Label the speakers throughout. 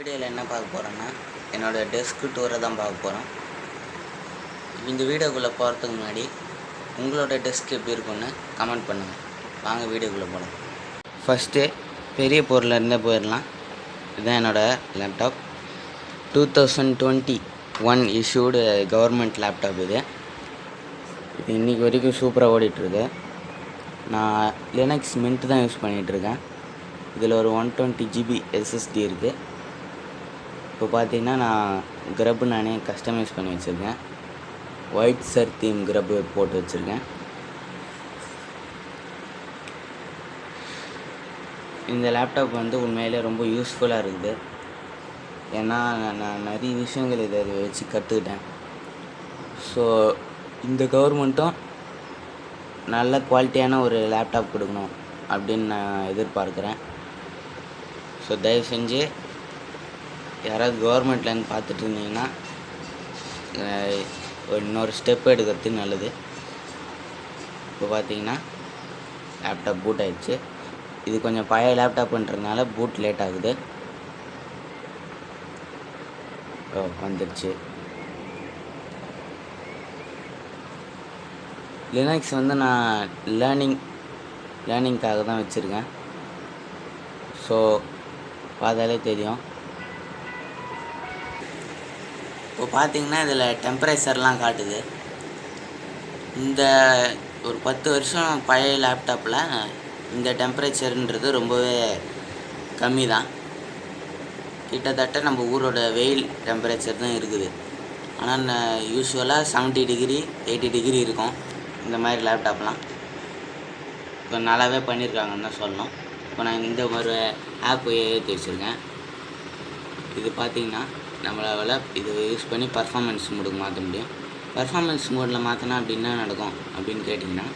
Speaker 1: வீடியோவில் என்ன பார்க்க போகிறோன்னா என்னோடய டெஸ்க்கு டூரை தான் பார்க்க போகிறோம். இந்த வீடியோக்குள்ளே போகிறதுக்கு முன்னாடி உங்களோட டெஸ்க் எப்படி இருக்குன்னு கமெண்ட் பண்ணுங்கள். வாங்க வீடியோக்குள்ளே போகலாம். ஃபஸ்ட்டு பெரிய பொருளில் இருந்தே போயிடலாம். இதுதான் என்னோடய லேப்டாப். 2021 இஷ்யூடு கவர்மெண்ட் லேப்டாப் இது இன்றைக்கி வரைக்கும் சூப்பராக ஓடிட்டுருக்கு. நான் லினக்ஸ் மின்ட் தான் யூஸ் பண்ணிகிட்ருக்கேன். இதில் ஒரு 120 GB SSD இருக்குது. இப்போ பார்த்தீங்கன்னா நான் க்ரப்பு நானே கஸ்டமைஸ் பண்ணி வச்சுருக்கேன். ஒயிட் சர் தீம் க்ரப்பு போட்டு வச்சுருக்கேன். இந்த லேப்டாப் வந்து உண்மையிலே ரொம்ப யூஸ்ஃபுல்லாக இருக்குது. ஏன்னா நான் நிறைய விஷயங்கள் இதை வச்சு கற்றுக்கிட்டேன். ஸோ இந்த கவர்மெண்ட்டும் நல்ல குவாலிட்டியான ஒரு லேப்டாப் கொடுக்கணும் அப்படின்னு நான் எதிர்பார்க்குறேன். ஸோ தயவு செஞ்சு யாராவது கவர்மெண்ட்லேருந்து பார்த்துட்டு இருந்தீங்கன்னா இன்னொரு ஸ்டெப் எடுக்கிறது நல்லது. இப்போ பார்த்தீங்கன்னா லேப்டாப் பூட் ஆகிடுச்சு. இது கொஞ்சம் பழைய லேப்டாப்ன்றதுனால பூட் லேட் ஆகுது. வந்துடுச்சு. லினக்ஸ் வந்து நான் லேர்னிங்காக தான் வச்சுருக்கேன். ஸோ பார்த்தாலே தெரியும். இப்போ பார்த்தீங்கன்னா இதில் டெம்பரேச்சர்லாம் காட்டுது. இந்த ஒரு 10 வருஷம் பழைய லேப்டாப்பில் இந்த டெம்பரேச்சர்ன்றது ரொம்பவே கம்மி தான். கிட்டத்தட்ட நம்ம ஊரோட வெயில் டெம்பரேச்சர் தான் இருக்குது. ஆனால் யூஸ்வலாக 70 டிகிரி 80 டிகிரி இருக்கும் இந்த மாதிரி லேப்டாப்லாம். இப்போ நல்லாவே பண்ணியிருக்காங்கன்னு தான் சொல்லணும். இப்போ நான் இந்த ஒரு ஆப் ஏற்றி வச்சுருக்கேன். இது பார்த்திங்கன்னா நம்மளால் இதை யூஸ் பண்ணி பர்ஃபார்மன்ஸ் மோடுக்கு மாற்ற முடியும். பர்ஃபார்மன்ஸ் மோடில் மாற்றினா அப்படி என்ன நடக்கும் அப்படின்னு கேட்டிங்கன்னா,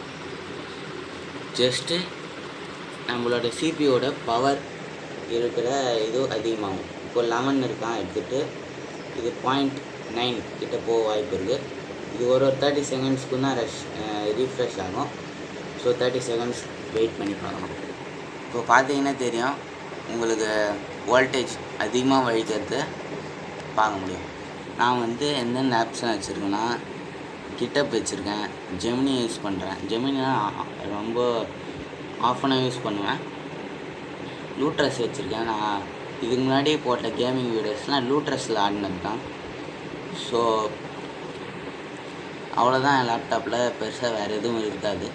Speaker 1: ஜஸ்ட்டு நம்மளோட சிபியோட பவர் இருக்கிற இது அதிகமாகும். இப்போ 11 இருக்கான் எடுத்துகிட்டு இது 0.9 கிட்ட போக வாய்ப்பு இருக்குது. இது ஒரு 30 செகண்ட்ஸ்க்கு தான் ரீஃப்ரெஷ் ஆகும். ஸோ 30 செகண்ட்ஸ் வெயிட் பண்ணி பார்க்கணும். இப்போ பார்த்தீங்கன்னா தெரியும், உங்களுக்கு வோல்டேஜ் அதிகமாக வழிக்கிறது பார்க்க முடியும். நான் வந்து எந்தெந்த ஆப்ஸ்லாம் வச்சுருக்கேன்னா, கிட்டப் வச்சுருக்கேன், ஜெமினி யூஸ் பண்ணுறேன். ஜெமினினா ரொம்ப ஆஃபனாக யூஸ் பண்ணுவேன். லூட்ரஸ் வச்சுருக்கேன். நான் இதுக்கு முன்னாடி போட்ட கேமிங் வீடியோஸ்லாம் லூட்ரஸில் ஆடினது தான். ஸோ அவ்வளோதான். என் லேப்டாப்பில் பெருசாக வேறு எதுவும் இருக்காது.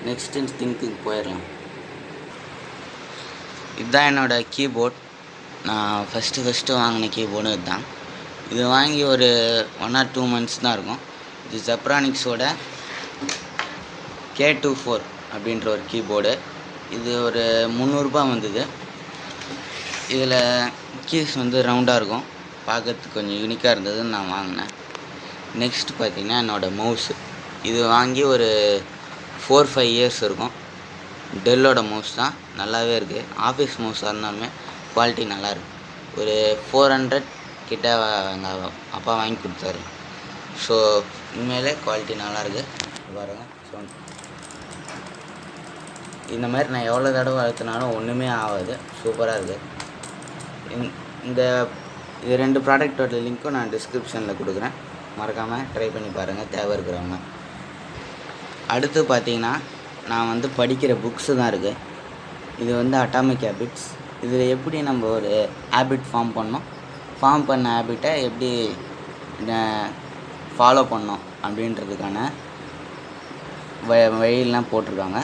Speaker 1: நெக்ஸ்ட்டு திங்க்குக்கு போயிடலாம். இதுதான் என்னோடய கீபோர்ட். நான் ஃபஸ்ட்டு வாங்கின கீபோர்டு இதுதான். இது வாங்கி ஒரு 1 or 2 months தான் இருக்கும். இது ஜெப்ரானிக்ஸோட K24 அப்படின்ற ஒரு கீபோர்டு. இது ஒரு 300 ரூபாய் வந்தது. இதில் கீஸ் வந்து ரவுண்டாக இருக்கும். பார்க்கறதுக்கு கொஞ்சம் யூனிக்காக இருந்ததுன்னு நான் வாங்கினேன். நெக்ஸ்ட் பார்த்திங்கன்னா என்னோடய மவுஸு. இது வாங்கி ஒரு 4-5 years இருக்கும். டெல்லோட மவுஸ் தான். நல்லாவே இருக்குது. ஆஃபீஸ் மவுஸாக இருந்தாலுமே குவாலிட்டி நல்லாயிருக்கு. ஒரு 400 கிட்ட எங்கள் அப்பா வாங்கி கொடுத்தாரு. ஸோ உண்மையிலே குவாலிட்டி நல்லாயிருக்கு. பாருங்க சவுண்ட். இந்த மாதிரி நான் எவ்வளோ தடவை அழுத்தினாலும் ஒன்றுமே ஆகாது. சூப்பராக இருக்குது. இது 2 ப்ராடக்டோட லிங்க்கும் நான் டிஸ்கிரிப்ஷனில் கொடுக்குறேன். மறக்காமல் ட்ரை பண்ணி பாருங்கள் தேவை இருக்கிறவங்க. அடுத்து பார்த்திங்கன்னா நான் வந்து படிக்கிற புக்ஸு தான் இருக்குது. இது வந்து அட்டாமிக் ஹேபிட்ஸ். இதில் எப்படி நம்ம ஒரு ஹேபிட் ஃபார்ம் பண்ண ஹேபிட்டை எப்படி ஃபாலோ பண்ணோம் அப்படின்றதுக்கான வழியெல்லாம் போட்டிருக்காங்க.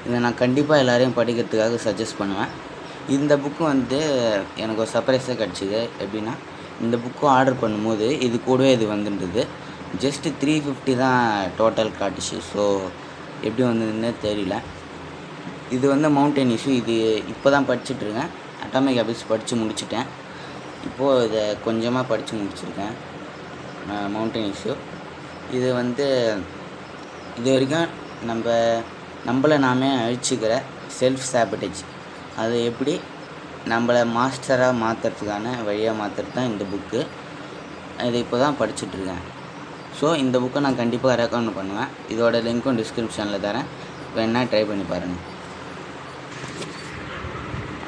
Speaker 1: இதை நான் கண்டிப்பாக எல்லோரையும் படிக்கிறதுக்காக சஜஸ்ட் பண்ணுவேன். இந்த புக்கு வந்து எனக்கு ஒரு சர்ப்ரைஸாக கிடச்சிது. எப்படின்னா, இந்த புக்கு ஆர்டர் பண்ணும்போது இது கூடவே இது வந்துருந்தது. ஜஸ்ட்டு 350 தான் டோட்டல் காட்டுச்சு. ஸோ எப்படி வந்ததுன்னே தெரியல. இது வந்து மவுண்டன் இஷ்யூ. இது இப்போ தான் படிச்சுட்ருக்கேன். அட்டாமிக் ஹேபிட்ஸ் படித்து முடிச்சுட்டேன். இப்போது இதை கொஞ்சமாக படித்து முடிச்சிருக்கேன். மவுண்டன் இஷ்யூ இது வந்து இது வரைக்கும் நம்மளை நாமே அழிச்சிக்கிற செல்ஃப் சாபட்டேஜ், அதை எப்படி நம்மளை மாஸ்டராக மாற்றுறதுக்கான வழியாக மாற்றுறது தான் இந்த புக்கு. இதை இப்போ தான் படிச்சுட்ருக்கேன். ஸோ இந்த புக்கை நான் கண்டிப்பாக ரெக்கமெண்ட் பண்ணுவேன். இதோட லிங்க்கும் டிஸ்கிரிப்ஷனில் தரேன். வேணா ட்ரை பண்ணி பாருங்கள்.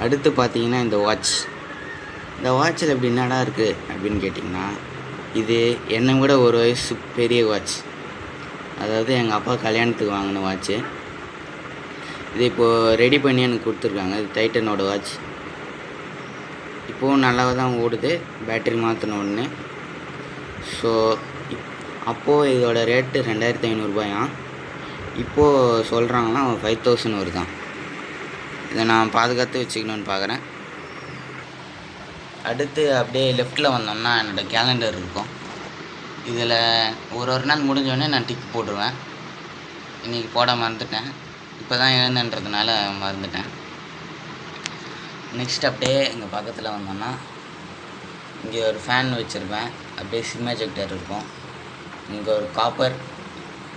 Speaker 1: அடுத்து பார்த்தீங்கன்னா இந்த வாட்ச். இந்த வாட்சில் இப்படி என்னடா இருக்குது அப்படின்னு கேட்டிங்கன்னா, இது என்னை விட ஒரு வயசு பெரிய வாட்ச். அதாவது எங்கள் அப்பா கல்யாணத்துக்கு வாங்கின வாட்ச்சு. இது இப்போது ரெடி பண்ணி எனக்கு கொடுத்துருக்காங்க. இது டைட்டனோட வாட்ச். இப்போவும் நல்லா தான் ஓடுது, பேட்டரி மாற்றின உடனே. ஸோ அப்போது இதோட ரேட்டு 2500 இப்போது சொல்கிறாங்கன்னா 5000 வருதான். இதை நான் பாதுகாத்து வச்சுக்கணுன்னு பார்க்குறேன். அடுத்து அப்படியே லெஃப்ட்டில் வந்தோம்னா என்னோடய கேலண்டர் இருக்கும். இதில் ஒரு நாள் முடிஞ்சோடனே நான் டிக் போட்டுருவேன். இன்றைக்கி போட மறந்துட்டேன், இப்போ தான் எழுந்துன்றதுனால மறந்துட்டேன். நெக்ஸ்ட் அப்படியே இங்கே பக்கத்தில் வந்தோம்னா இங்கே ஒரு ஃபேன் வச்சுருப்பேன். அப்படியே சிம் எஜெக்டர் இருக்கும். இங்கே ஒரு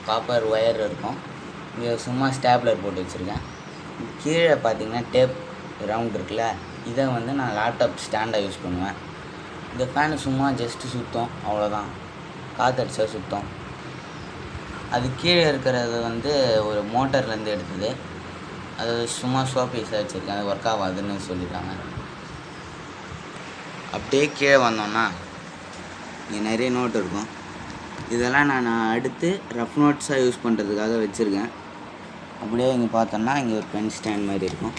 Speaker 1: காப்பர் ஒயர் இருக்கும். இங்கே சும்மா ஸ்டாப்லர் போட்டு வச்சுருக்கேன். கீழே பார்த்தீங்கன்னா டேப் ரவுண்ட் இருக்குல்ல, இதை வந்து நான் லேப்டாப் ஸ்டாண்டாக யூஸ் பண்ணுவேன். இந்த ஃபேனு சும்மா ஜஸ்ட்டு சுற்றும், அவ்வளோதான். காற்றடிச்சா சுற்றும். அது கீழே இருக்கிறது வந்து ஒரு மோட்டர்லேருந்து எடுத்தது. அது சும்மா ஷோ பீஸாக வச்சுருக்கேன். அது ஒர்க் ஆகாதுன்னு சொல்லிட்டாங்க. அப்படியே கீழே வந்தோன்னா இங்கே நிறைய நோட் இருக்கும். இதெல்லாம் நான் அடுத்து ரஃப் நோட்ஸாக யூஸ் பண்ணுறதுக்காக வச்சுருக்கேன். அப்படியே இங்கே பார்த்தோன்னா இங்கே ஒரு பென் ஸ்டாண்ட் மாதிரி இருக்கும்.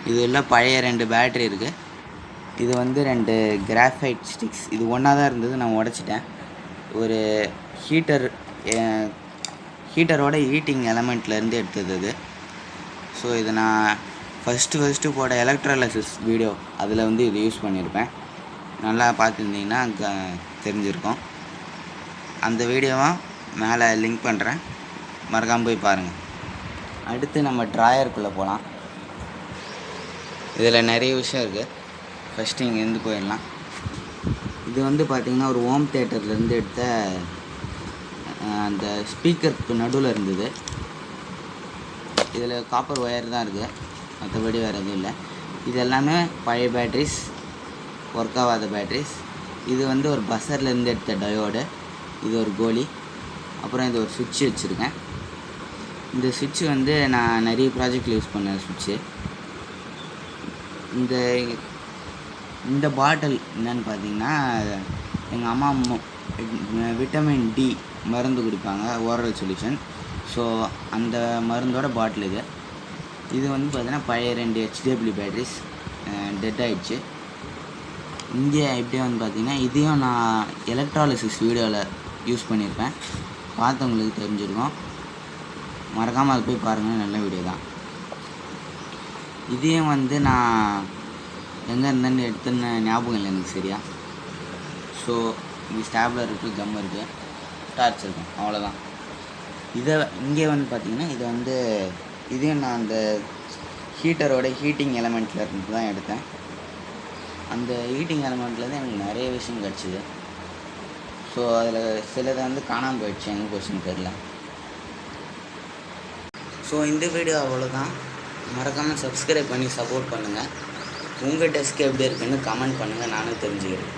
Speaker 1: இது எல்லாம் பழைய 2 பேட்ரி இருக்குது. இது வந்து 2 கிராஃபைட் ஸ்டிக்ஸ். இது ஒன்றா தான் இருந்தது, நான் உடச்சிட்டேன். ஒரு ஹீட்டரோட ஹீட்டிங் எலமெண்ட்லேருந்து எடுத்தது அது. ஸோ இதை நான் ஃபஸ்ட்டு போட எலக்ட்ராலிசிஸ் வீடியோ அதில் வந்து இது யூஸ் பண்ணியிருப்பேன். நல்லா பார்த்துருந்தீங்கன்னா தெரிஞ்சிருக்கும். அந்த வீடியோவை மேலே லிங்க் பண்ணுறேன், மறக்காமல் போய் பாருங்கள். அடுத்து நம்ம ட்ராயருக்குள்ளே போகலாம். இதில் நிறைய விஷயம் இருக்குது. ஃபஸ்ட்டு இங்கேருந்து போயிடலாம். இது வந்து பார்த்திங்கன்னா ஒரு ஹோம் தியேட்டர்லேருந்து எடுத்த அந்த ஸ்பீக்கருக்கு நடுவில் இருந்தது. இதில் காப்பர் ஒயர் தான் இருக்குது, மற்றபடி வேறு எதுவும் இல்லை. இது எல்லாமே பழைய பேட்ரிஸ், ஒர்க் ஆகாத பேட்ரிஸ். இது வந்து ஒரு பஸ்ஸர்லேருந்து எடுத்த டயோடு. இது ஒரு கோலி. அப்புறம் இது ஒரு சுவிட்ச் வச்சுருக்கேன். இந்த சுவிட்ச் வந்து நான் நிறைய ப்ராஜெக்டில் யூஸ் பண்ண சுவிட்சு. இந்த பாட்டில் என்னன்னு பார்த்தீங்கன்னா, எங்கள் அம்மா விட்டமின் டி மருந்து குடிப்பாங்க, ஓரல் சொல்யூஷன். ஸோ அந்த மருந்தோட பாட்டில் இது. இது வந்து பார்த்தீங்கன்னா பழைய 2 HW பேட்ரிஸ் டெட் ஆகிடுச்சு. இங்கே இப்படியே வந்து பார்த்திங்கன்னா இதையும் நான் எலக்ட்ராலிசிஸ் வீடியோவில் யூஸ் பண்ணியிருப்பேன். பார்த்தவங்களுக்கு தெரிஞ்சிருக்கும், மறக்காமல் அது போய் பாருங்கள், நல்ல வீடியோ தான். இதையும் வந்து நான் எங்கே இருந்தேன்னு எடுத்துன்னு ஞாபகம் இல்லை எனக்கு சரியா. ஸோ இங்கே ஸ்டாப்லர் இருக்குது, கம் இருக்குது, டார்ச் இருக்கும், அவ்வளோதான். இதை இங்கே வந்து பார்த்திங்கன்னா இது வந்து இதையும் நான் அந்த ஹீட்டரோட ஹீட்டிங் எலமெண்ட்டில் இருந்து தான் எடுத்தேன். அந்த ஹீட்டிங் எலமெண்ட்லேருந்து எனக்கு நிறைய விஷயம் கிடச்சிது. ஸோ அதில் சிலதை வந்து காணாமல் போயிடுச்சு, எங்கே போச்சுன்னு தெரில. ஸோ இந்த வீடியோ அவ்வளோதான். மறக்காமல் சப்ஸ்கிரைப் பண்ணி சப்போர்ட் பண்ணுங்கள். உங்கள் டெஸ்க் எப்படி இருக்குன்னு கமெண்ட் பண்ணுங்கள், நானும் தெரிஞ்சுக்கிறேன்.